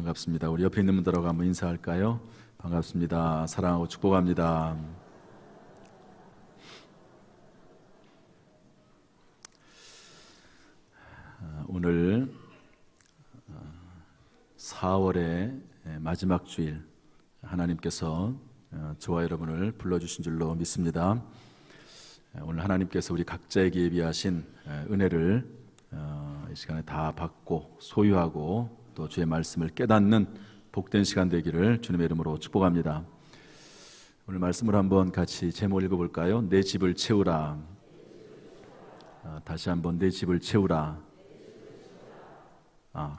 반갑습니다. 우리 옆에 있는 분들하고 한번 인사할까요? 반갑습니다. 사랑하고 축복합니다. 오늘 4월의 마지막 주일, 하나님께서 저와 여러분을 불러주신 줄로 믿습니다. 오늘 하나님께서 우리 각자에게 예비하신 은혜를 이 시간에 다 받고 소유하고 또 주의 말씀을 깨닫는 복된 시간 되기를 주님의 이름으로 축복합니다. 오늘 말씀을 한번 같이 제목 읽어볼까요? 내 집을 채우라. 다시 한번 내 집을 채우라.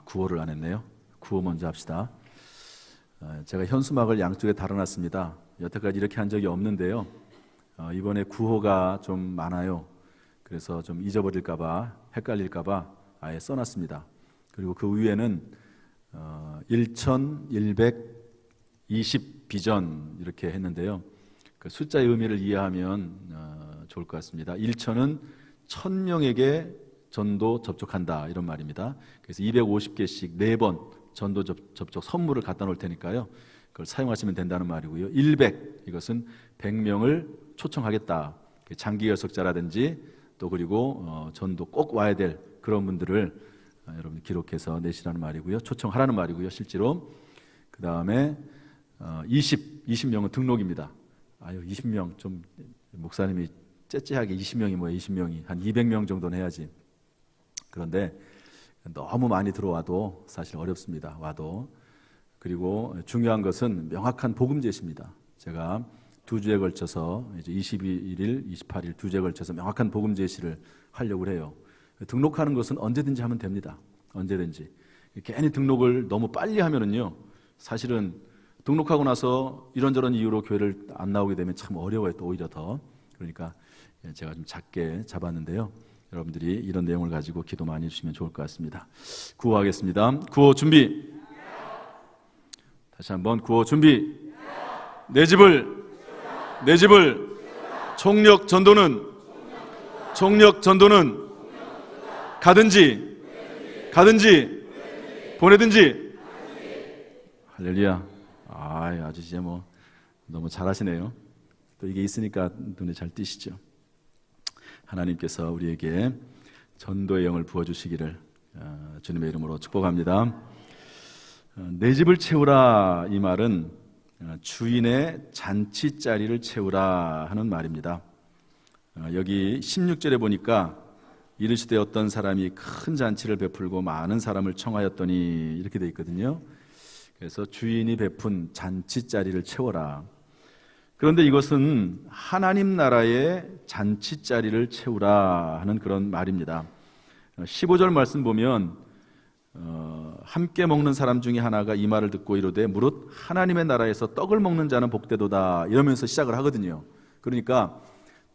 구호를 안 했네요. 구호 먼저 합시다. 제가 현수막을 양쪽에 달아놨습니다. 여태까지 이렇게 한 적이 없는데요. 이번에 구호가 좀 많아요. 그래서 좀 잊어버릴까봐, 헷갈릴까봐 아예 써놨습니다. 그리고 그 위에는 1120 비전 이렇게 했는데요. 그 숫자의 의미를 이해하면 좋을 것 같습니다. 1000은 1000명에게 전도 접촉한다 이런 말입니다. 그래서 250개씩 4번 전도 접촉 선물을 갖다 놓을 테니까요. 그걸 사용하시면 된다는 말이고요. 100 이것은 100명을 초청하겠다. 장기 결석자라든지 또 그리고 전도 꼭 와야 될 그런 분들을 여러분 기록해서 내시라는 말이고요. 초청하라는 말이고요. 실제로 그 다음에 20명은 등록입니다. 20명 좀 목사님이 째째하게 20명이 뭐예요? 20명이 한 200명 정도는 해야지. 그런데 너무 많이 들어와도 사실 어렵습니다. 와도. 그리고 중요한 것은 명확한 복음 제시입니다. 제가 2주에 걸쳐서 이제 21일, 28일 2주에 걸쳐서 명확한 복음 제시를 하려고 해요. 등록하는 것은 언제든지 하면 됩니다. 언제든지. 괜히 등록을 너무 빨리 하면은요, 사실은 등록하고 나서 이런저런 이유로 교회를 안 나오게 되면 참 어려워요. 또 오히려 더. 그러니까 제가 좀 작게 잡았는데요. 여러분들이 이런 내용을 가지고 기도 많이 해주시면 좋을 것 같습니다. 구호하겠습니다. 구호 준비. 다시 한번 구호 준비. 내 집을 총력 전도는 가든지 보내든지. 할렐루야. 아주 이제 뭐 너무 잘하시네요. 또 이게 있으니까 눈에 잘 띄시죠. 하나님께서 우리에게 전도의 영을 부어주시기를 주님의 이름으로 축복합니다. 내 집을 채우라 이 말은 주인의 잔치자리를 채우라 하는 말입니다. 여기 16절에 보니까 이르시되 어떤 사람이 큰 잔치를 베풀고 많은 사람을 청하였더니 이렇게 돼 있거든요. 그래서 주인이 베푼 잔치자리를 채워라. 그런데 이것은 하나님 나라의 잔치자리를 채우라 하는 그런 말입니다. 15절 말씀 보면 함께 먹는 사람 중에 하나가 이 말을 듣고 이르되 무릇 하나님의 나라에서 떡을 먹는 자는 복되도다 이러면서 시작을 하거든요. 그러니까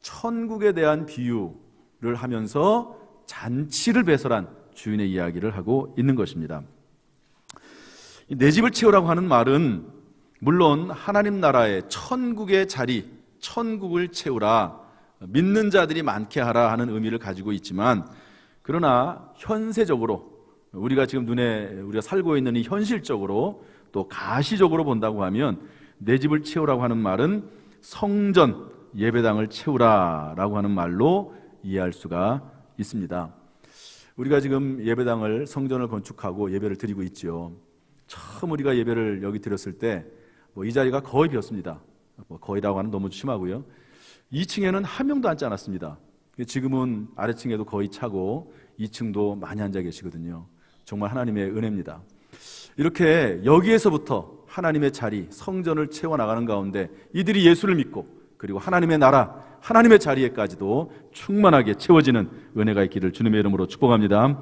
천국에 대한 비유를 하면서 잔치를 배설한 주인의 이야기를 하고 있는 것입니다. 내 집을 채우라고 하는 말은 물론 하나님 나라의 천국의 자리, 천국을 채우라, 믿는 자들이 많게 하라 하는 의미를 가지고 있지만, 그러나 현세적으로 우리가 지금 우리가 살고 있는 이 현실적으로 또 가시적으로 본다고 하면 내 집을 채우라고 하는 말은 성전, 예배당을 채우라라고 하는 말로 이해할 수가 있습니다. 우리가 지금 예배당을, 성전을 건축하고 예배를 드리고 있죠. 처음 우리가 예배를 여기 드렸을 때 이 자리가 거의 비었습니다. 거의라고 하는 너무 심하고요. 2층에는 한 명도 앉지 않았습니다. 지금은 아래층에도 거의 차고 2층도 많이 앉아 계시거든요. 정말 하나님의 은혜입니다. 이렇게 여기에서부터 하나님의 자리, 성전을 채워나가는 가운데 이들이 예수를 믿고 그리고 하나님의 나라, 하나님의 자리에까지도 충만하게 채워지는 은혜가 있기를 주님의 이름으로 축복합니다.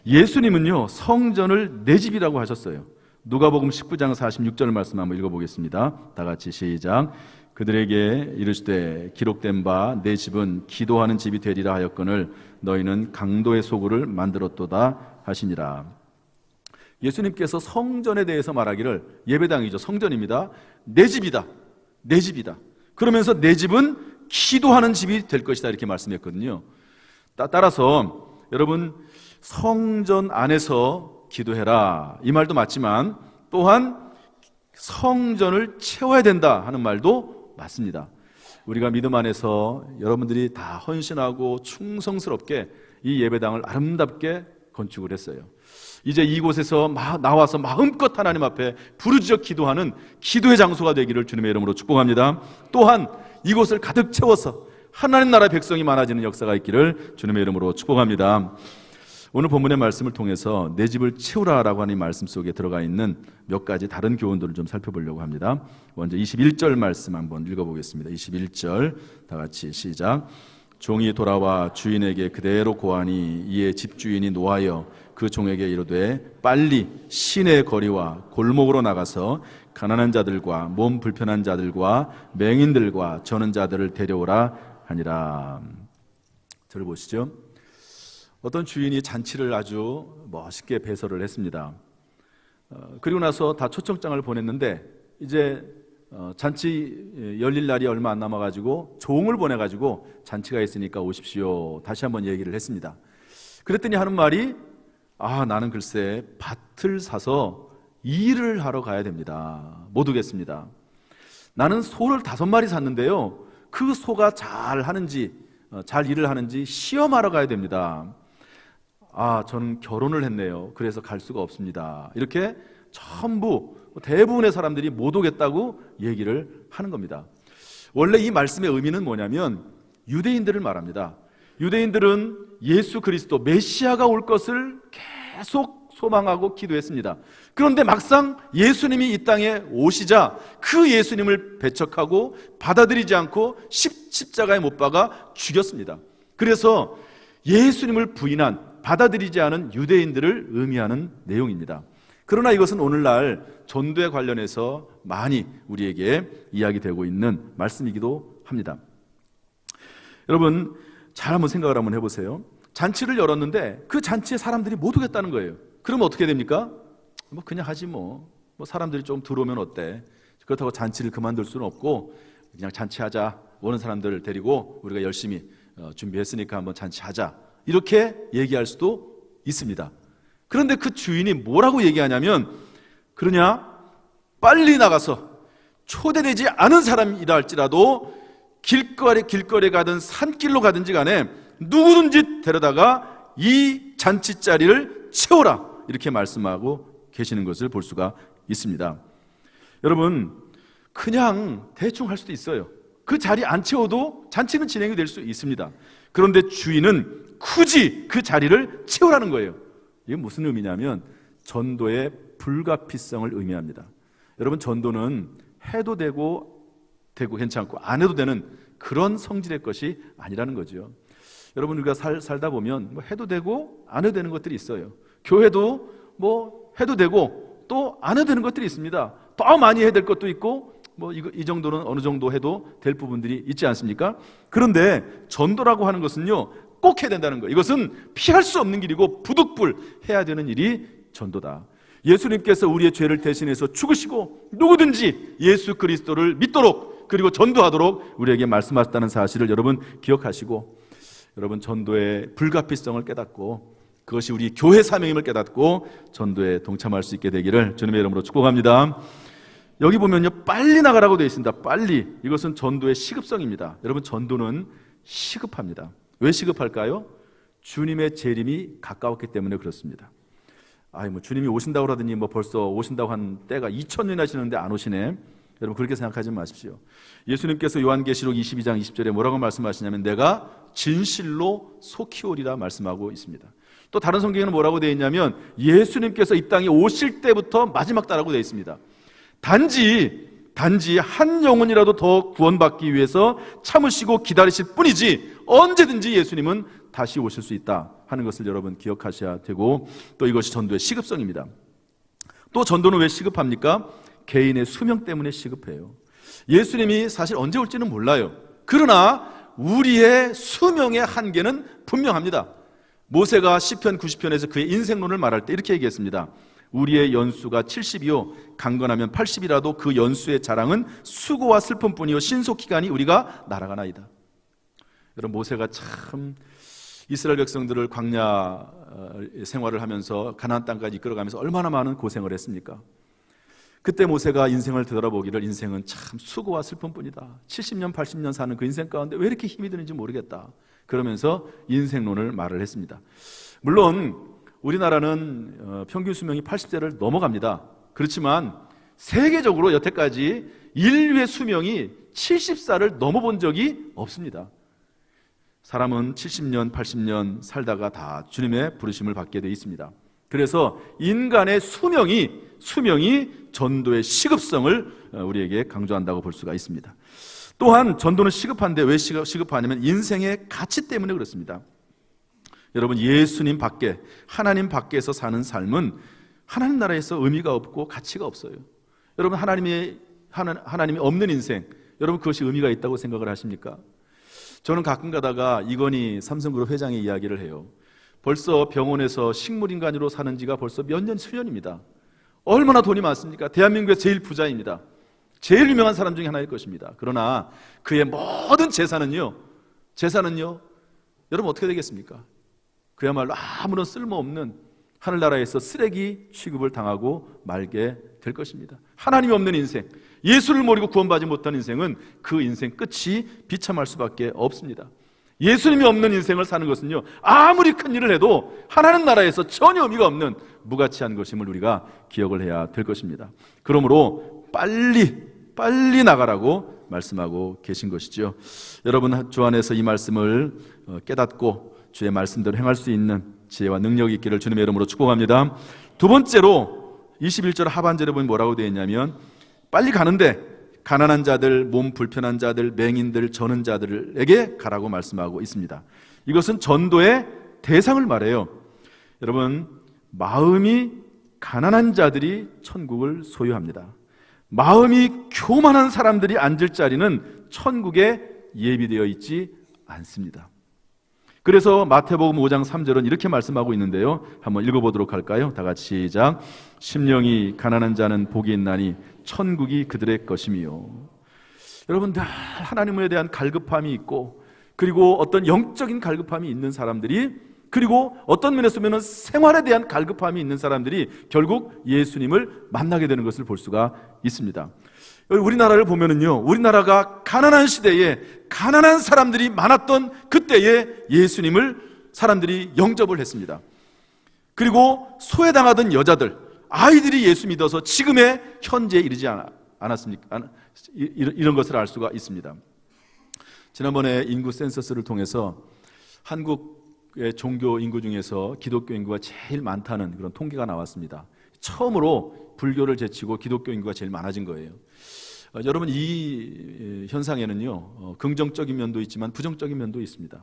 예수님은요, 성전을 내 집이라고 하셨어요. 누가복음 19장 46절 말씀 한번 읽어보겠습니다. 다 같이 시작. 그들에게 이르시되 기록된 바 내 집은 기도하는 집이 되리라 하였거늘 너희는 강도의 소굴을 만들었도다 하시니라. 예수님께서 성전에 대해서 말하기를 예배당이죠. 성전입니다. 내 집이다. 내 집이다. 그러면서 내 집은 기도하는 집이 될 것이다 이렇게 말씀했거든요. 따라서 여러분 성전 안에서 기도해라 이 말도 맞지만 또한 성전을 채워야 된다 하는 말도 맞습니다. 우리가 믿음 안에서 여러분들이 다 헌신하고 충성스럽게 이 예배당을 아름답게 건축을 했어요. 이제 이곳에서 나와서 마음껏 하나님 앞에 부르짖어 기도하는 기도의 장소가 되기를 주님의 이름으로 축복합니다. 또한 이곳을 가득 채워서 하나님 나라의 백성이 많아지는 역사가 있기를 주님의 이름으로 축복합니다. 오늘 본문의 말씀을 통해서 내 집을 채우라라고 하는 말씀 속에 들어가 있는 몇 가지 다른 교훈들을 좀 살펴보려고 합니다. 먼저 21절 말씀 한번 읽어보겠습니다. 21절 다 같이 시작. 종이 돌아와 주인에게 그대로 고하니 이에 집주인이 노하여 그 종에게 이르되 빨리 시내 거리와 골목으로 나가서 가난한 자들과 몸 불편한 자들과 맹인들과 저는 자들을 데려오라 하니라. 저를 보시죠. 어떤 주인이 잔치를 아주 멋있게 배설을 했습니다. 그리고 나서 다 초청장을 보냈는데 이제 잔치 열릴 날이 얼마 안 남아가지고 종을 보내가지고 잔치가 있으니까 오십시오 다시 한번 얘기를 했습니다. 그랬더니 하는 말이 나는 글쎄 밭을 사서 일을 하러 가야 됩니다. 못 오겠습니다. 나는 소를 5마리 샀는데요, 그 소가 잘 일을 하는지 시험하러 가야 됩니다. 저는 결혼을 했네요. 그래서 갈 수가 없습니다. 이렇게 전부 대부분의 사람들이 못 오겠다고 얘기를 하는 겁니다. 원래 이 말씀의 의미는 뭐냐면 유대인들을 말합니다. 유대인들은 예수 그리스도 메시아가 올 것을 계속 소망하고 기도했습니다. 그런데 막상 예수님이 이 땅에 오시자 그 예수님을 배척하고 받아들이지 않고 십자가에 못 박아 죽였습니다. 그래서 예수님을 부인한, 받아들이지 않은 유대인들을 의미하는 내용입니다. 그러나 이것은 오늘날 전도에 관련해서 많이 우리에게 이야기되고 있는 말씀이기도 합니다. 여러분 잘 한번 생각을 한번 해보세요. 잔치를 열었는데 그 잔치에 사람들이 못 오겠다는 거예요. 그러면 어떻게 됩니까? 그냥 하지 사람들이 좀 들어오면 어때? 그렇다고 잔치를 그만둘 수는 없고 그냥 잔치하자, 오는 사람들을 데리고 우리가 열심히 준비했으니까 한번 잔치하자, 이렇게 얘기할 수도 있습니다. 그런데 그 주인이 뭐라고 얘기하냐면, 그러냐? 빨리 나가서 초대되지 않은 사람이라 할지라도 길거리에 가든 산길로 가든지 간에 누구든지 데려다가 이 잔치 자리를 채워라, 이렇게 말씀하고 계시는 것을 볼 수가 있습니다. 여러분 그냥 대충 할 수도 있어요. 그 자리 안 채워도 잔치는 진행이 될 수 있습니다. 그런데 주인은 굳이 그 자리를 채우라는 거예요. 이게 무슨 의미냐면 전도의 불가피성을 의미합니다. 여러분 전도는 해도 되고 괜찮고 안 해도 되는 그런 성질의 것이 아니라는 거죠. 여러분 우리가 살다 보면 해도 되고 안 해도 되는 것들이 있어요. 교회도 해도 되고 또 안 해도 되는 것들이 있습니다. 더 많이 해야 될 것도 있고 이 정도는 어느 정도 해도 될 부분들이 있지 않습니까? 그런데 전도라고 하는 것은요 꼭 해야 된다는 거예요. 이것은 피할 수 없는 길이고 부득불 해야 되는 일이 전도다. 예수님께서 우리의 죄를 대신해서 죽으시고 누구든지 예수 그리스도를 믿도록 그리고 전도하도록 우리에게 말씀하셨다는 사실을 여러분 기억하시고, 여러분 전도의 불가피성을 깨닫고 그것이 우리 교회 사명임을 깨닫고 전도에 동참할 수 있게 되기를 주님의 이름으로 축복합니다. 여기 보면요 빨리 나가라고 되어 있습니다. 빨리. 이것은 전도의 시급성입니다. 여러분 전도는 시급합니다. 왜 시급할까요? 주님의 재림이 가까웠기 때문에 그렇습니다. 주님이 오신다고 하더니 벌써 오신다고 한 때가 2000년이나 지났는데 안 오시네. 여러분 그렇게 생각하지 마십시오. 예수님께서 요한계시록 22장 20절에 뭐라고 말씀하시냐면 내가 진실로 속히 오리라 말씀하고 있습니다. 또 다른 성경에는 뭐라고 되어 있냐면 예수님께서 이 땅에 오실 때부터 마지막 때라고 되어 있습니다. 단지 한 영혼이라도 더 구원받기 위해서 참으시고 기다리실 뿐이지 언제든지 예수님은 다시 오실 수 있다 하는 것을 여러분 기억하셔야 되고, 또 이것이 전도의 시급성입니다. 또 전도는 왜 시급합니까? 개인의 수명 때문에 시급해요. 예수님이 사실 언제 올지는 몰라요. 그러나 우리의 수명의 한계는 분명합니다. 모세가 시편 90편에서 그의 인생론을 말할 때 이렇게 얘기했습니다. 우리의 연수가 70이요 강건하면 80이라도 그 연수의 자랑은 수고와 슬픔뿐이요 신속기간이 우리가 날아가나이다. 여러분 모세가 참 이스라엘 백성들을 광야 생활을 하면서 가나안 땅까지 이끌어가면서 얼마나 많은 고생을 했습니까? 그때 모세가 인생을 되돌아보기를 인생은 참 수고와 슬픔뿐이다. 70년 80년 사는 그 인생 가운데 왜 이렇게 힘이 드는지 모르겠다. 그러면서 인생론을 말을 했습니다. 물론 우리나라는 평균 수명이 80세를 넘어갑니다. 그렇지만 세계적으로 여태까지 인류의 수명이 70살을 넘어본 적이 없습니다. 사람은 70년 80년 살다가 다 주님의 부르심을 받게 되어 있습니다. 그래서 인간의 수명이 전도의 시급성을 우리에게 강조한다고 볼 수가 있습니다. 또한 전도는 시급한데 왜 시급하냐면 인생의 가치 때문에 그렇습니다. 여러분, 예수님 밖에, 하나님 밖에서 사는 삶은 하나님 나라에서 의미가 없고 가치가 없어요. 여러분, 하나님이 없는 인생, 여러분 그것이 의미가 있다고 생각을 하십니까? 저는 가끔 가다가 이건희 삼성그룹 회장의 이야기를 해요. 벌써 병원에서 식물인간으로 사는 지가 벌써 몇 년, 수년입니다. 얼마나 돈이 많습니까? 대한민국의 제일 부자입니다. 제일 유명한 사람 중에 하나일 것입니다. 그러나 그의 모든 재산은요, 여러분 어떻게 되겠습니까? 그야말로 아무런 쓸모없는 하늘나라에서 쓰레기 취급을 당하고 말게 될 것입니다. 하나님이 없는 인생, 예수를 모르고 구원받지 못한 인생은 그 인생 끝이 비참할 수밖에 없습니다. 예수님이 없는 인생을 사는 것은요, 아무리 큰 일을 해도 하나님 나라에서 전혀 의미가 없는 무가치한 것임을 우리가 기억을 해야 될 것입니다. 그러므로 빨리 나가라고 말씀하고 계신 것이죠. 여러분, 주 안에서 이 말씀을 깨닫고 주의 말씀대로 행할 수 있는 지혜와 능력이 있기를 주님의 이름으로 축복합니다. 두 번째로 21절 하반절에 보면 뭐라고 되어 있냐면, 빨리 가는데 가난한 자들, 몸 불편한 자들, 맹인들, 저는 자들에게 가라고 말씀하고 있습니다. 이것은 전도의 대상을 말해요. 여러분, 마음이 가난한 자들이 천국을 소유합니다. 마음이 교만한 사람들이 앉을 자리는 천국에 예비되어 있지 않습니다. 그래서 마태복음 5장 3절은 이렇게 말씀하고 있는데요, 한번 읽어보도록 할까요? 다 같이 시작. 심령이 가난한 자는 복이 있나니 천국이 그들의 것이며. 여러분, 늘 하나님에 대한 갈급함이 있고, 그리고 어떤 영적인 갈급함이 있는 사람들이, 그리고 어떤 면에서 보면 생활에 대한 갈급함이 있는 사람들이 결국 예수님을 만나게 되는 것을 볼 수가 있습니다. 우리나라를 보면은요, 우리나라가 가난한 시대에 가난한 사람들이 많았던 그때에 예수님을 사람들이 영접을 했습니다. 그리고 소외당하던 여자들, 아이들이 예수 믿어서 지금의 현재에 이르지 않았습니까? 이런 것을 알 수가 있습니다. 지난번에 인구 센서스를 통해서 한국의 종교 인구 중에서 기독교 인구가 제일 많다는 그런 통계가 나왔습니다. 처음으로 불교를 제치고 기독교 인구가 제일 많아진 거예요. 여러분, 이 현상에는요, 긍정적인 면도 있지만 부정적인 면도 있습니다.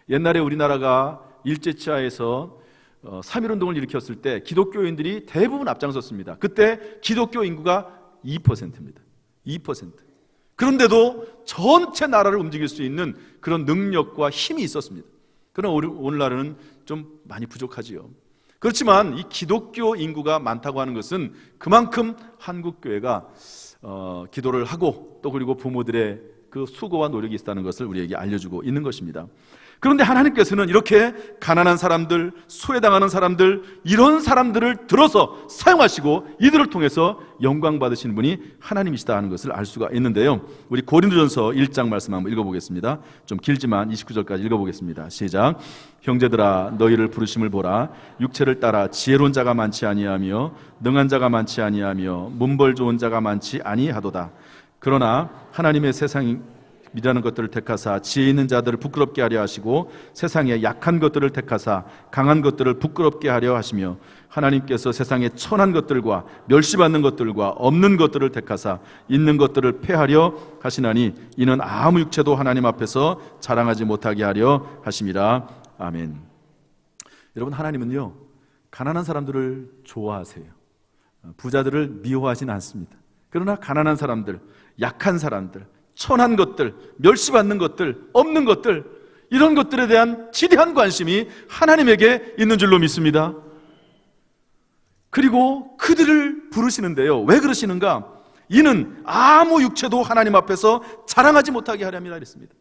옛날에 우리나라가 일제치하에서 3.1운동을 일으켰을 때 기독교인들이 대부분 앞장섰습니다. 그때 기독교 인구가 2%입니다. 2%. 그런데도 전체 나라를 움직일 수 있는 그런 능력과 힘이 있었습니다. 그러나 오늘날은 좀 많이 부족하지요. 그렇지만 이 기독교 인구가 많다고 하는 것은 그만큼 한국교회가 기도를 하고 또 그리고 부모들의 그 수고와 노력이 있다는 것을 우리에게 알려주고 있는 것입니다. 그런데 하나님께서는 이렇게 가난한 사람들, 소외당하는 사람들, 이런 사람들을 들어서 사용하시고 이들을 통해서 영광 받으시는 분이 하나님이시다 하는 것을 알 수가 있는데요, 우리 고린도전서 1장 말씀 한번 읽어보겠습니다. 좀 길지만 29절까지 읽어보겠습니다. 시작. 형제들아, 너희를 부르심을 보라. 육체를 따라 지혜로운 자가 많지 아니하며 능한 자가 많지 아니하며 문벌 좋은 자가 많지 아니하도다. 그러나 하나님의 세상이라는 것들을 택하사 지혜 있는 자들을 부끄럽게 하려 하시고 세상에 약한 것들을 택하사 강한 것들을 부끄럽게 하려 하시며 하나님께서 세상에 천한 것들과 멸시받는 것들과 없는 것들을 택하사 있는 것들을 폐하려 하시나니 이는 아무 육체도 하나님 앞에서 자랑하지 못하게 하려 하심이라. 아멘. 여러분, 하나님은요, 가난한 사람들을 좋아하세요. 부자들을 미워하진 않습니다. 그러나 가난한 사람들, 약한 사람들, 천한 것들, 멸시받는 것들, 없는 것들, 이런 것들에 대한 지대한 관심이 하나님에게 있는 줄로 믿습니다. 그리고 그들을 부르시는데요, 왜 그러시는가? 이는 아무 육체도 하나님 앞에서 자랑하지 못하게 하려니라 했습니다.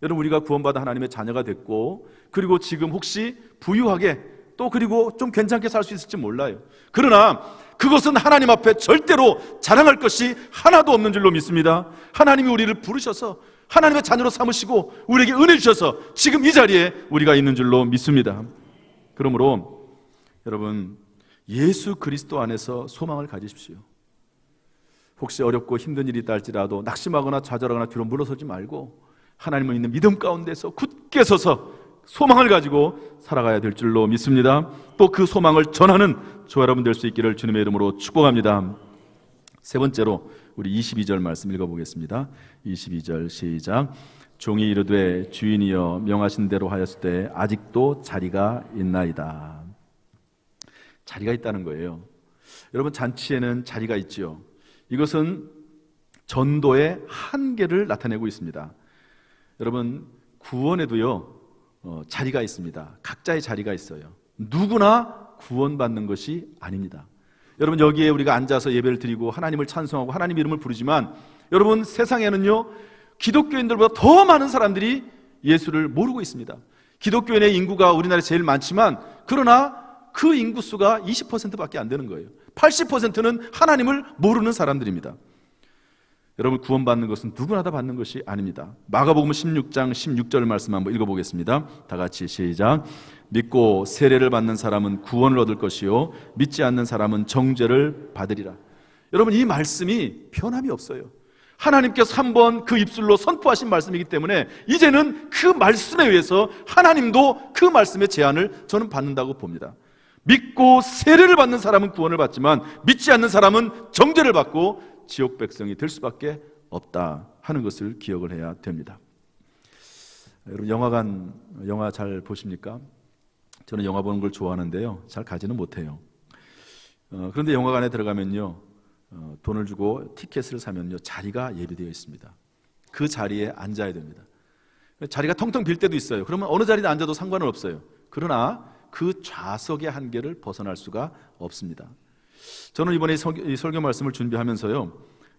여러분, 우리가 구원받아 하나님의 자녀가 됐고, 그리고 지금 혹시 부유하게 또 그리고 좀 괜찮게 살 수 있을지 몰라요. 그러나 그것은 하나님 앞에 절대로 자랑할 것이 하나도 없는 줄로 믿습니다. 하나님이 우리를 부르셔서 하나님의 자녀로 삼으시고 우리에게 은혜 주셔서 지금 이 자리에 우리가 있는 줄로 믿습니다. 그러므로 여러분, 예수 그리스도 안에서 소망을 가지십시오. 혹시 어렵고 힘든 일이 있다 할지라도 낙심하거나 좌절하거나 뒤로 물러서지 말고 하나님을 믿는 믿음 가운데서 굳게 서서 소망을 가지고 살아가야 될 줄로 믿습니다. 또 그 소망을 전하는 저 여러분 될 수 있기를 주님의 이름으로 축복합니다. 세 번째로 우리 22절 말씀 읽어보겠습니다. 22절 시작. 종이 이르되 주인이여 명하신 대로 하였을 때 아직도 자리가 있나이다. 자리가 있다는 거예요. 여러분, 잔치에는 자리가 있지요. 이것은 전도의 한계를 나타내고 있습니다. 여러분, 구원에도요 자리가 있습니다. 각자의 자리가 있어요. 누구나 구원받는 것이 아닙니다. 여러분, 여기에 우리가 앉아서 예배를 드리고 하나님을 찬송하고 하나님 이름을 부르지만 여러분, 세상에는요 기독교인들보다 더 많은 사람들이 예수를 모르고 있습니다. 기독교인의 인구가 우리나라에 제일 많지만 그러나 그 인구수가 20%밖에 안 되는 거예요. 80%는 하나님을 모르는 사람들입니다. 여러분, 구원받는 것은 누구나 다 받는 것이 아닙니다. 마가복음 16장 16절 말씀 한번 읽어보겠습니다. 다 같이 시작. 믿고 세례를 받는 사람은 구원을 얻을 것이요 믿지 않는 사람은 정죄를 받으리라. 여러분, 이 말씀이 변함이 없어요. 하나님께서 한번 그 입술로 선포하신 말씀이기 때문에 이제는 그 말씀에 의해서 하나님도 그 말씀의 제안을 저는 받는다고 봅니다. 믿고 세례를 받는 사람은 구원을 받지만 믿지 않는 사람은 정죄를 받고 지옥 백성이 될 수밖에 없다 하는 것을 기억을 해야 됩니다. 여러분, 영화 잘 보십니까? 저는 영화 보는 걸 좋아하는데요, 잘 가지는 못해요. 그런데 영화관에 들어가면요 돈을 주고 티켓을 사면요 자리가 예비되어 있습니다. 그 자리에 앉아야 됩니다. 자리가 텅텅 빌 때도 있어요. 그러면 어느 자리에 앉아도 상관은 없어요. 그러나 그 좌석의 한계를 벗어날 수가 없습니다. 저는 이번에 이 설교 말씀을 준비하면서요,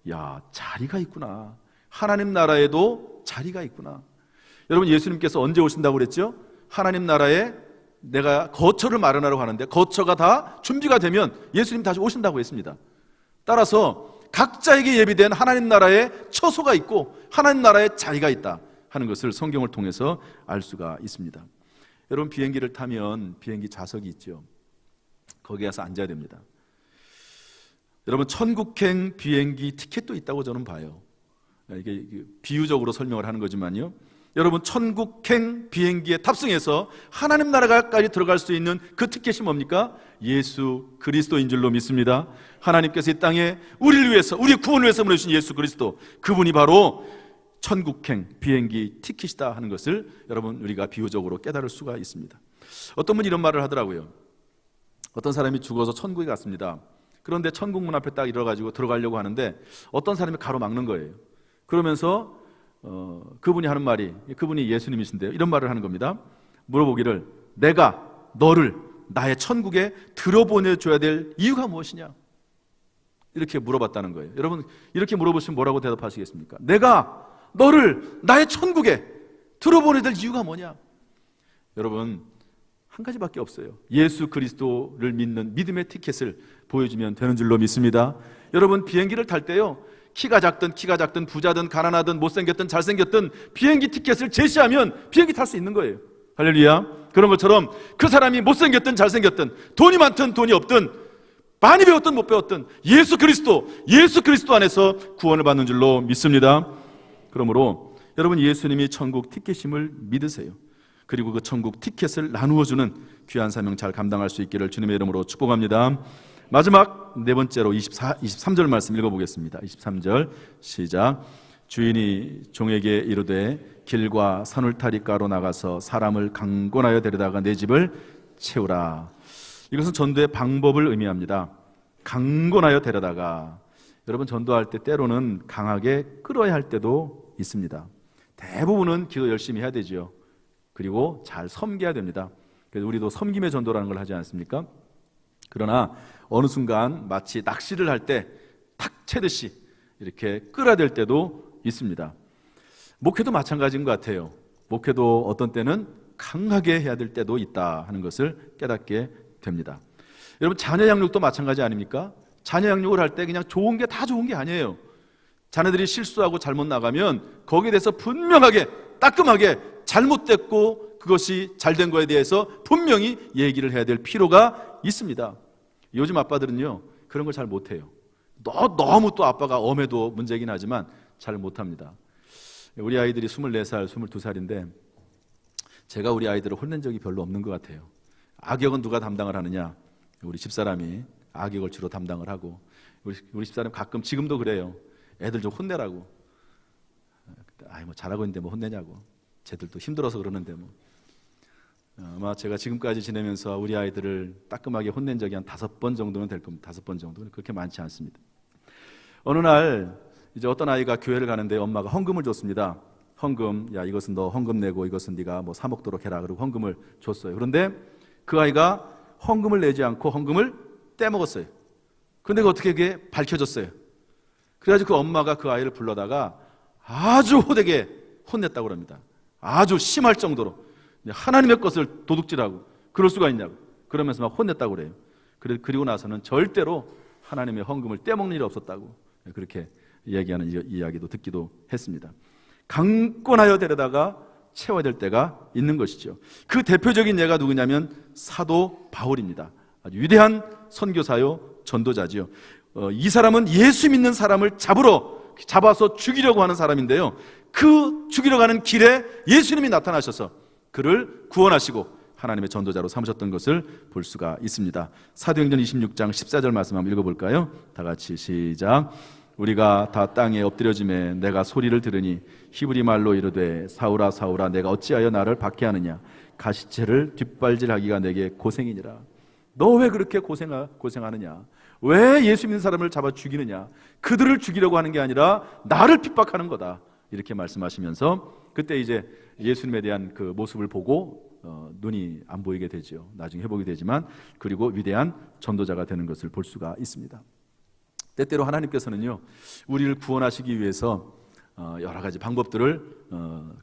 야, 자리가 있구나. 하나님 나라에도 자리가 있구나. 여러분, 예수님께서 언제 오신다고 그랬죠? 하나님 나라에 내가 거처를 마련하려고 하는데 거처가 다 준비가 되면 예수님 다시 오신다고 했습니다. 따라서 각자에게 예비된 하나님 나라에 처소가 있고 하나님 나라에 자리가 있다 하는 것을 성경을 통해서 알 수가 있습니다. 여러분, 비행기를 타면 비행기 좌석이 있죠. 거기 가서 앉아야 됩니다. 여러분, 천국행 비행기 티켓도 있다고 저는 봐요. 이게 비유적으로 설명을 하는 거지만요, 여러분, 천국행 비행기에 탑승해서 하나님 나라까지 들어갈 수 있는 그 티켓이 뭡니까? 예수 그리스도인 줄로 믿습니다. 하나님께서 이 땅에 우리를 위해서, 우리의 구원을 위해서 보내주신 예수 그리스도, 그분이 바로 천국행 비행기 티켓이다 하는 것을 여러분, 우리가 비유적으로 깨달을 수가 있습니다. 어떤 분이 이런 말을 하더라고요. 어떤 사람이 죽어서 천국에 갔습니다. 그런데 천국 문 앞에 딱 일어가지고 들어가려고 하는데 어떤 사람이 가로막는 거예요. 그러면서 그분이 하는 말이, 그분이 예수님이신데요, 이런 말을 하는 겁니다. 물어보기를, 내가 너를 나의 천국에 들어보내줘야 될 이유가 무엇이냐, 이렇게 물어봤다는 거예요. 여러분, 이렇게 물어보시면 뭐라고 대답하시겠습니까? 내가 너를 나의 천국에 들어보내야 될 이유가 뭐냐? 여러분, 한 가지밖에 없어요. 예수 그리스도를 믿는 믿음의 티켓을 보여주면 되는 줄로 믿습니다. 여러분, 비행기를 탈 때요, 키가 작든 부자든 가난하든 못생겼든 잘생겼든 비행기 티켓을 제시하면 비행기 탈 수 있는 거예요. 할렐루야. 그런 것처럼 그 사람이 못생겼든 잘생겼든 돈이 많든 돈이 없든 많이 배웠든 못 배웠든 예수 그리스도 안에서 구원을 받는 줄로 믿습니다. 그러므로 여러분, 예수님이 천국 티켓임을 믿으세요. 그리고 그 천국 티켓을 나누어주는 귀한 사명 잘 감당할 수 있기를 주님의 이름으로 축복합니다. 마지막 네 번째로 23절 말씀 읽어보겠습니다. 23절 시작. 주인이 종에게 이르되 길과 산울타리가로 나가서 사람을 강권하여 데려다가 내 집을 채우라. 이것은 전도의 방법을 의미합니다. 강권하여 데려다가, 여러분, 전도할 때 때로는 강하게 끌어야 할 때도 있습니다. 대부분은 기도 열심히 해야 되죠. 그리고 잘 섬겨야 됩니다. 그래서 우리도 섬김의 전도라는 걸 하지 않습니까? 그러나 어느 순간 마치 낚시를 할 때 탁 채듯이 이렇게 끌어야 될 때도 있습니다. 목회도 마찬가지인 것 같아요. 목회도 어떤 때는 강하게 해야 될 때도 있다 하는 것을 깨닫게 됩니다. 여러분, 자녀 양육도 마찬가지 아닙니까? 자녀 양육을 할 때 그냥 좋은 게 다 좋은 게 아니에요. 자녀들이 실수하고 잘못 나가면 거기에 대해서 분명하게 따끔하게 잘못됐고 그것이 잘된 거에 대해서 분명히 얘기를 해야 될 필요가 있습니다. 요즘 아빠들은요 그런 걸 잘 못해요. 너무 또 아빠가 엄해도 문제긴 하지만 잘 못합니다. 우리 아이들이 24살, 22살인데 제가 우리 아이들을 혼낸 적이 별로 없는 것 같아요. 악역은 누가 담당을 하느냐? 우리 집사람이 악역을 주로 담당을 하고, 우리 집사람 가끔 지금도 그래요. 애들 좀 혼내라고. 뭐 잘하고 있는데 뭐 혼내냐고. 쟤들도 힘들어서 그러는데 뭐. 아마 제가 지금까지 지내면서 우리 아이들을 따끔하게 혼낸 적이 한 5번 정도는 될 겁니다. 5번 정도는 그렇게 많지 않습니다. 어느 날 이제 어떤 아이가 교회를 가는데 엄마가 헌금을 줬습니다. 헌금, 야 이것은 너 헌금 내고 이것은 네가 뭐 사 먹도록 해라. 그리고 헌금을 줬어요. 그런데 그 아이가 헌금을 내지 않고 헌금을 떼먹었어요. 그런데 어떻게 그게 밝혀졌어요. 그래가지고 그 엄마가 그 아이를 불러다가 아주 호되게 혼냈다고 합니다. 아주 심할 정도로 하나님의 것을 도둑질하고 그럴 수가 있냐고 그러면서 막 혼냈다고 그래요. 그리고 나서는 절대로 하나님의 헌금을 떼먹는 일이 없었다고 그렇게 얘기하는 이야기도 듣기도 했습니다. 강권하여 데려다가 채워야 될 때가 있는 것이죠. 그 대표적인 예가 누구냐면 사도 바울입니다. 아주 위대한 선교사요 전도자지요. 이 사람은 예수 믿는 사람을 잡아서 죽이려고 하는 사람인데요. 그 죽이러 가는 길에 예수님이 나타나셔서 그를 구원하시고 하나님의 전도자로 삼으셨던 것을 볼 수가 있습니다. 사도행전 26장 14절 말씀 한번 읽어볼까요? 다 같이 시작. 우리가 다 땅에 엎드려짐에 내가 소리를 들으니 히브리 말로 이르되 사울아 사울아 내가 어찌하여 나를 박해하느냐 가시체를 뒷발질하기가 내게 고생이니라. 너 왜 그렇게 고생하느냐? 왜 예수 믿는 사람을 잡아 죽이느냐? 그들을 죽이려고 하는 게 아니라 나를 핍박하는 거다. 이렇게 말씀하시면서 그때 이제 예수님에 대한 그 모습을 보고 눈이 안 보이게 되죠. 나중에 회복이 되지만 그리고 위대한 전도자가 되는 것을 볼 수가 있습니다. 때때로 하나님께서는요 우리를 구원하시기 위해서 여러 가지 방법들을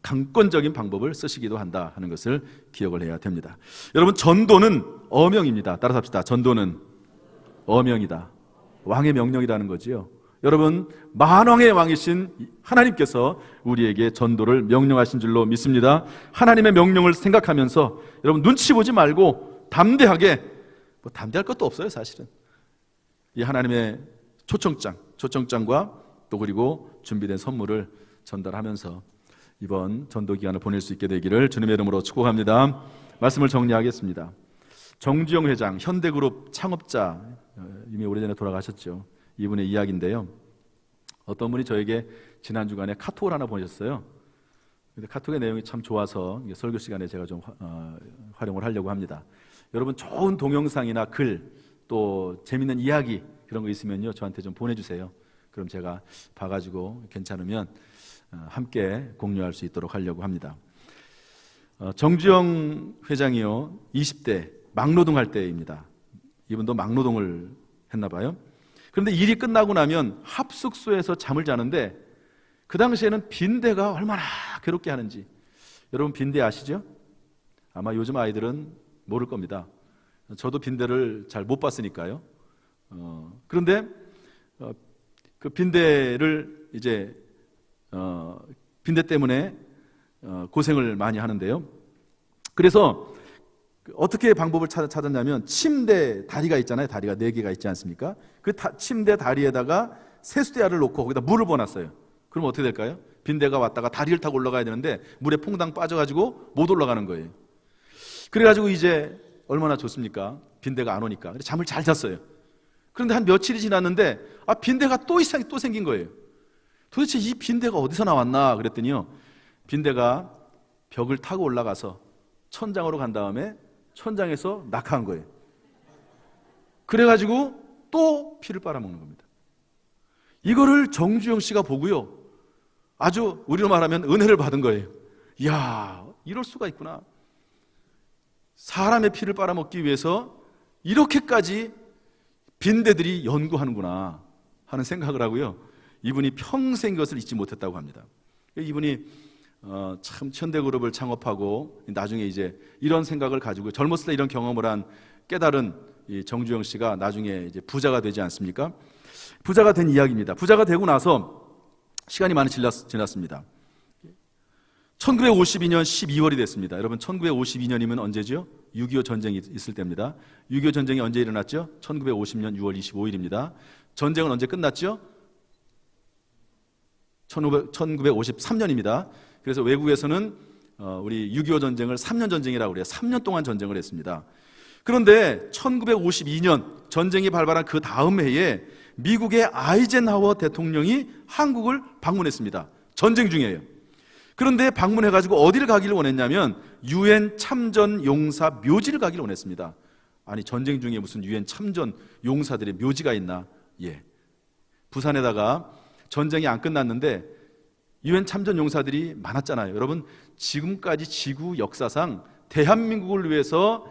강권적인 방법을 쓰시기도 한다 하는 것을 기억을 해야 됩니다. 여러분 전도는 어명입니다. 따라서 합시다. 전도는 어명이다. 왕의 명령이라는 거지요. 여러분 만왕의 왕이신 하나님께서 우리에게 전도를 명령하신 줄로 믿습니다. 하나님의 명령을 생각하면서 여러분 눈치 보지 말고 담대하게 담대할 것도 없어요 사실은. 이 하나님의 초청장과 또 그리고 준비된 선물을 전달하면서 이번 전도 기간을 보낼 수 있게 되기를 주님의 이름으로 축복합니다. 말씀을 정리하겠습니다. 정주영 회장 현대그룹 창업자 이미 오래전에 돌아가셨죠. 이분의 이야기인데요. 어떤 분이 저에게 지난 주간에 카톡을 하나 보내셨어요. 근데 카톡의 내용이 참 좋아서 설교 시간에 제가 좀 활용을 하려고 합니다. 여러분 좋은 동영상이나 글 또 재밌는 이야기 그런 거 있으면요 저한테 좀 보내주세요. 그럼 제가 봐가지고 괜찮으면 함께 공유할 수 있도록 하려고 합니다. 정주영 회장이요 20대 막노동 할 때입니다. 이분도 막노동을 했나 봐요. 그런데 일이 끝나고 나면 합숙소에서 잠을 자는데 그 당시에는 빈대가 얼마나 괴롭게 하는지 여러분 빈대 아시죠? 아마 요즘 아이들은 모를 겁니다. 저도 빈대를 잘 못 봤으니까요. 그런데 그 빈대를 이제 빈대 때문에 고생을 많이 하는데요. 그래서 어떻게 방법을 찾았냐면 침대 다리가 있잖아요. 다리가 4개가 있지 않습니까? 그 침대 다리에다가 세수대야를 놓고 거기다 물을 부어놨어요. 그럼 어떻게 될까요? 빈대가 왔다가 다리를 타고 올라가야 되는데 물에 퐁당 빠져가지고 못 올라가는 거예요. 그래가지고 이제 얼마나 좋습니까? 빈대가 안 오니까. 그래서 잠을 잘 잤어요. 그런데 한 며칠이 지났는데 빈대가 또 생긴 거예요. 도대체 이 빈대가 어디서 나왔나 그랬더니요. 빈대가 벽을 타고 올라가서 천장으로 간 다음에 천장에서 낙하한 거예요. 그래가지고 또 피를 빨아먹는 겁니다. 이거를 정주영 씨가 보고요. 아주 우리로 말하면 은혜를 받은 거예요. 이야, 이럴 수가 있구나. 사람의 피를 빨아먹기 위해서 이렇게까지 빈대들이 연구하는구나 하는 생각을 하고요. 이분이 평생 그것을 잊지 못했다고 합니다. 이분이 참 현대그룹을 창업하고 나중에 이제 이런 생각을 가지고 젊었을 때 이런 경험을 한 깨달은 이 정주영 씨가 나중에 이제 부자가 되지 않습니까? 부자가 된 이야기입니다. 부자가 되고 나서 시간이 많이 지났습니다. 1952년 12월이 됐습니다. 여러분 1952년이면 언제죠? 6.25 전쟁이 있을 때입니다. 6.25 전쟁이 언제 일어났죠? 1950년 6월 25일입니다. 전쟁은 언제 끝났죠? 1953년입니다. 그래서 외국에서는 우리 6.25 전쟁을 3년 전쟁이라고 그래요. 3년 동안 전쟁을 했습니다. 그런데 1952년 전쟁이 발발한 그 다음 해에 미국의 아이젠하워 대통령이 한국을 방문했습니다. 전쟁 중이에요. 그런데 방문해가지고 어디를 가기를 원했냐면 유엔 참전 용사 묘지를 가기를 원했습니다. 아니 전쟁 중에 무슨 유엔 참전 용사들의 묘지가 있나? 예. 부산에다가 전쟁이 안 끝났는데 유엔 참전 용사들이 많았잖아요. 여러분 지금까지 지구 역사상 대한민국을 위해서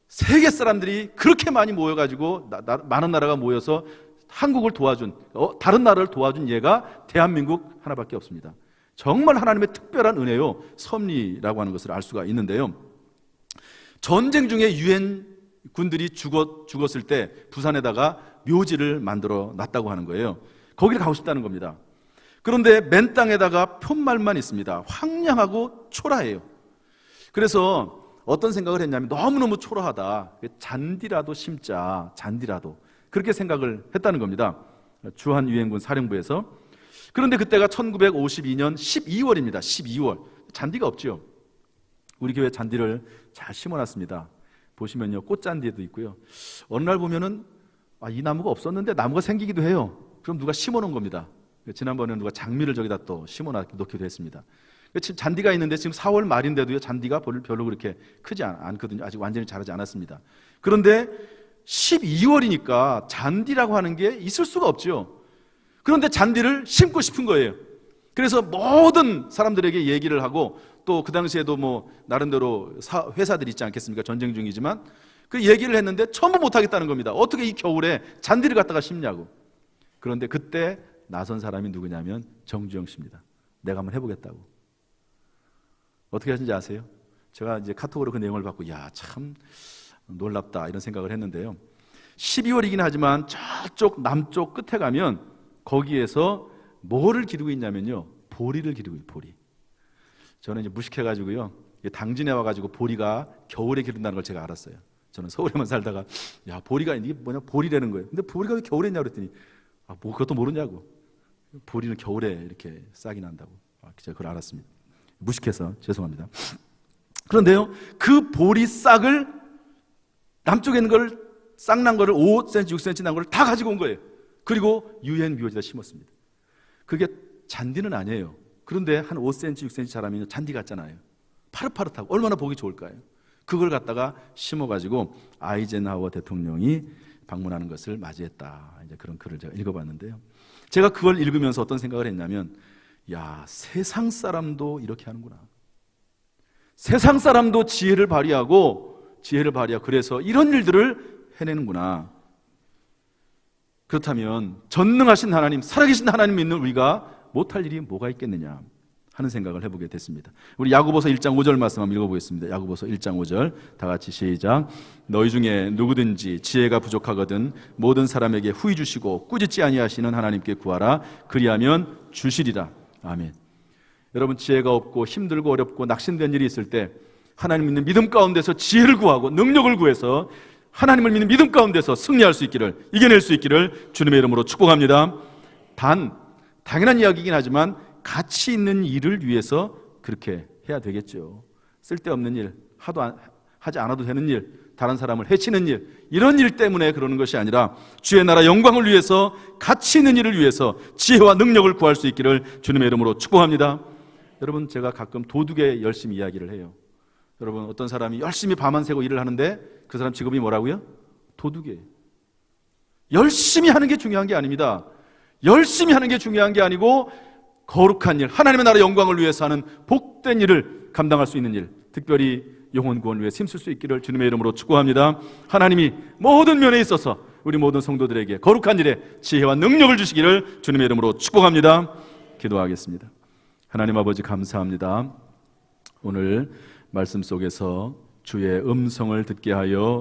세계 사람들이 그렇게 많이 모여가지고 많은 나라가 모여서 한국을 도와준 다른 나라를 도와준 예가 대한민국 하나밖에 없습니다. 정말 하나님의 특별한 은혜요 섭리라고 하는 것을 알 수가 있는데요. 전쟁 중에 유엔 군들이 죽었을 때 부산에다가 묘지를 만들어 놨다고 하는 거예요. 거기를 가고 싶다는 겁니다. 그런데 맨 땅에다가 푯말만 있습니다. 황량하고 초라해요. 그래서 어떤 생각을 했냐면 너무너무 초라하다. 잔디라도 심자. 잔디라도. 그렇게 생각을 했다는 겁니다. 주한 유엔군 사령부에서. 그런데 그때가 1952년 12월입니다. 12월. 잔디가 없죠. 우리 교회 잔디를 잘 심어놨습니다. 보시면요. 꽃잔디도 있고요. 어느 날 보면은 이 나무가 없었는데 나무가 생기기도 해요. 그럼 누가 심어놓은 겁니다. 지난번에는 누가 장미를 저기다 또 심어놓기도 했습니다. 지금 잔디가 있는데 지금 4월 말인데도요. 잔디가 별로 그렇게 크지 않거든요. 아직 완전히 자라지 않았습니다. 그런데 12월이니까 잔디라고 하는 게 있을 수가 없죠. 그런데 잔디를 심고 싶은 거예요. 그래서 모든 사람들에게 얘기를 하고 또 그 당시에도 뭐 나름대로 회사들이 있지 않겠습니까? 전쟁 중이지만 그 얘기를 했는데 전부 못하겠다는 겁니다. 어떻게 이 겨울에 잔디를 갖다가 심냐고. 그런데 그때 나선 사람이 누구냐면 정주영 씨입니다. 내가 한번 해보겠다고. 어떻게 하신지 아세요? 제가 이제 카톡으로 그 내용을 받고 참 놀랍다 이런 생각을 했는데요. 12월이긴 하지만 저쪽 남쪽 끝에 가면 거기에서 뭐를 기르고 있냐면요. 보리를 기르고 있어요. 보리. 저는 이제 무식해가지고요. 당진에 와가지고 보리가 겨울에 기른다는 걸 제가 알았어요. 저는 서울에만 살다가 보리가 이게 뭐냐 보리라는 거예요. 근데 보리가 왜 겨울에 있냐고 그랬더니 뭐 그것도 모르냐고. 보리는 겨울에 이렇게 싹이 난다고. 제가 그걸 알았습니다. 무식해서 죄송합니다. 그런데요. 그 보리 싹을 남쪽에 있는 걸 싹 난 거를 5cm, 6cm 난 거를 다 가지고 온 거예요. 그리고 유엔 묘지에다 심었습니다. 그게 잔디는 아니에요. 그런데 한 5cm, 6cm 자라면 잔디 같잖아요. 파릇파릇하고 얼마나 보기 좋을까요? 그걸 갖다가 심어가지고 아이젠하워 대통령이 방문하는 것을 맞이했다. 이제 그런 글을 제가 읽어봤는데요. 제가 그걸 읽으면서 어떤 생각을 했냐면, 세상 사람도 이렇게 하는구나. 세상 사람도 지혜를 발휘하고 그래서 이런 일들을 해내는구나. 그렇다면 전능하신 하나님, 살아계신 하나님 믿는 우리가 못할 일이 뭐가 있겠느냐 하는 생각을 해보게 됐습니다. 우리 야고보서 1장 5절 말씀 한번 읽어보겠습니다. 야고보서 1장 5절 다 같이 시작. 너희 중에 누구든지 지혜가 부족하거든 모든 사람에게 후히 주시고 꾸짖지 아니하시는 하나님께 구하라. 그리하면 주시리라. 아멘. 여러분 지혜가 없고 힘들고 어렵고 낙심된 일이 있을 때 하나님 믿는 믿음 가운데서 지혜를 구하고 능력을 구해서 하나님을 믿는 믿음 가운데서 승리할 수 있기를, 이겨낼 수 있기를 주님의 이름으로 축복합니다. 당연한 이야기이긴 하지만 가치 있는 일을 위해서 그렇게 해야 되겠죠. 쓸데없는 일, 하지 않아도 되는 일, 다른 사람을 해치는 일, 이런 일 때문에 그러는 것이 아니라 주의 나라 영광을 위해서, 가치 있는 일을 위해서 지혜와 능력을 구할 수 있기를 주님의 이름으로 축복합니다. 여러분 제가 가끔 도둑에 열심히 이야기를 해요. 여러분 어떤 사람이 열심히 밤만 새고 일을 하는데 그 사람 직업이 뭐라고요? 도둑이에요. 열심히 하는 게 중요한 게 아닙니다. 열심히 하는 게 중요한 게 아니고 거룩한 일, 하나님의 나라 영광을 위해서 하는 복된 일을 감당할 수 있는 일, 특별히 영혼 구원을 위해 힘쓸 수 있기를 주님의 이름으로 축복합니다. 하나님이 모든 면에 있어서 우리 모든 성도들에게 거룩한 일에 지혜와 능력을 주시기를 주님의 이름으로 축복합니다. 기도하겠습니다. 하나님 아버지 감사합니다. 오늘 말씀 속에서 주의 음성을 듣게 하여